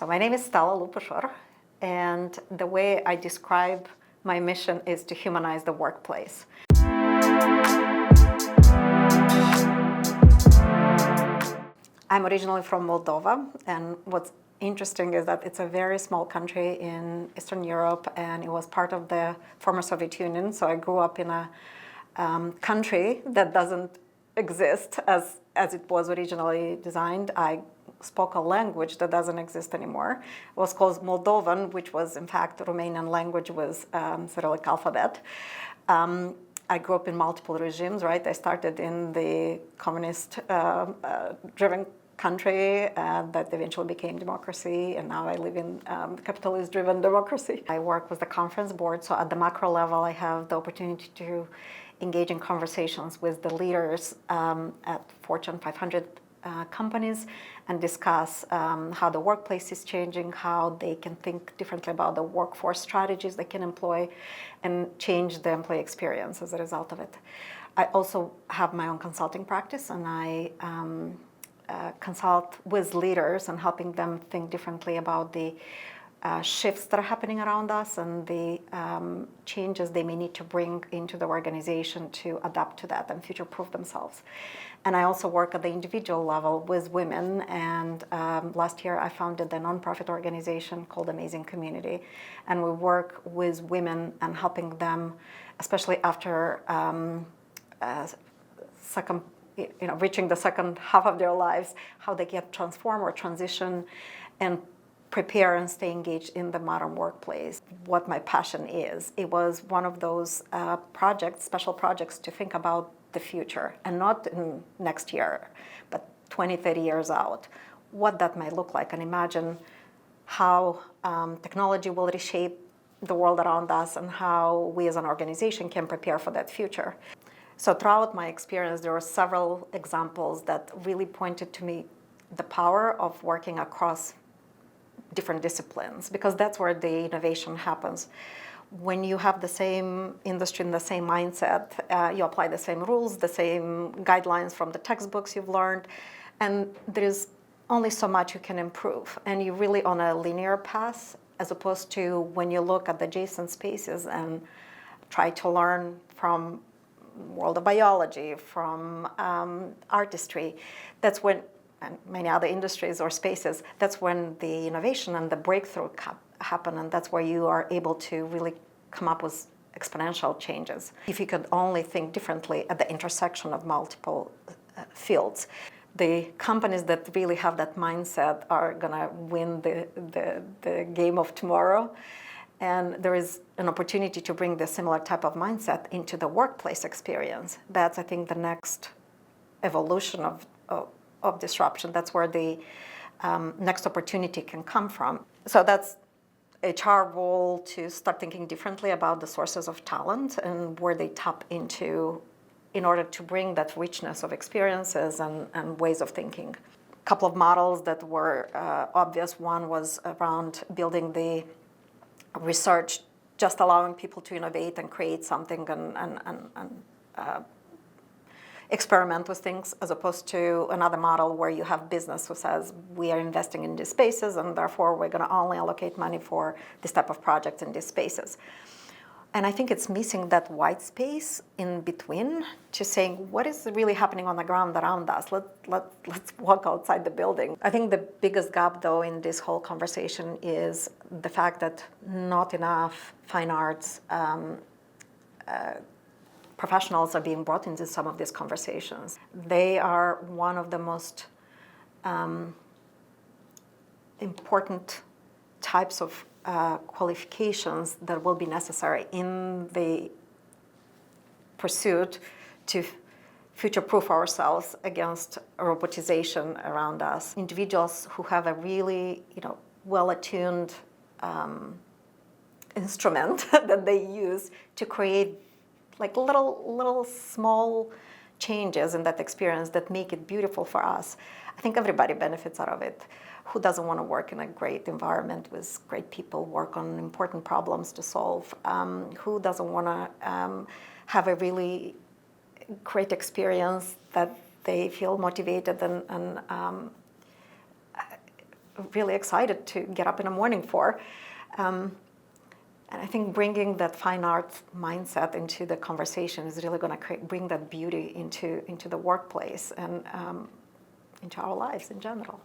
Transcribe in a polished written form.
So my name is Stela Lupushor, and the way I describe my mission is to humanize the workplace. I'm originally from Moldova, and what's interesting is that it's a very small country in Eastern Europe, and it was part of the former Soviet Union. So I grew up in a country that doesn't exist as it was originally designed. I spoke a language that doesn't exist anymore. It was called Moldovan, which was in fact the Romanian language with Cyrillic alphabet. I grew up in multiple regimes, right? I started in the communist-driven country that eventually became democracy, and now I live in capitalist-driven democracy. I work with the conference board, so at the macro level, I have the opportunity to engage in conversations with the leaders at Fortune 500 companies and discuss how the workplace is changing, how they can think differently about the workforce strategies they can employ, and change the employee experience as a result of it. I also have my own consulting practice, and I consult with leaders and helping them think differently about the shifts that are happening around us and the changes they may need to bring into the organization to adapt to that and future-proof themselves. And I also work at the individual level with women, and last year I founded a nonprofit organization called Amazing Community, and we work with women and helping them, especially after reaching the second half of their lives, how they can transform or transition and prepare and stay engaged in the modern workplace. What my passion is, it was one of those projects, special projects, to think about the future, and not in next year, but 20, 30 years out, what that might look like, and imagine how technology will reshape the world around us and how we as an organization can prepare for that future. So throughout my experience, there were several examples that really pointed to me the power of working across different disciplines, because that's where the innovation happens. When you have the same industry and the same mindset, you apply the same rules, the same guidelines from the textbooks you've learned, and there is only so much you can improve. And you're really on a linear path, as opposed to when you look at the adjacent spaces and try to learn from world of biology, from artistry. That's when, and many other industries or spaces, that's when the innovation and the breakthrough happen, and that's where you are able to really come up with exponential changes. If you could only think differently at the intersection of multiple fields, the companies that really have that mindset are gonna win the game of tomorrow. And there is an opportunity to bring the similar type of mindset into the workplace experience. That's, I think, the next evolution of disruption. That's where the next opportunity can come from. So that's HR role to start thinking differently about the sources of talent and where they tap into in order to bring that richness of experiences and ways of thinking. A couple of models that were obvious. One was around building the research, just allowing people to innovate and create something and experiment with things, as opposed to another model where you have business who says, we are investing in these spaces, and therefore we're going to only allocate money for this type of projects in these spaces. And I think it's missing that white space in between to saying, what is really happening on the ground around us? Let's walk outside the building. I think the biggest gap, though, in this whole conversation is the fact that not enough fine arts professionals are being brought into some of these conversations. They are one of the most important types of qualifications that will be necessary in the pursuit to future-proof ourselves against robotization around us. Individuals who have a really, well-attuned instrument that they use to create like little small changes in that experience that make it beautiful for us. I think everybody benefits out of it. Who doesn't want to work in a great environment with great people, work on important problems to solve? Who doesn't want to have a really great experience that they feel motivated and really excited to get up in the morning for. And I think bringing that fine arts mindset into the conversation is really going to bring that beauty into the workplace and into our lives in general.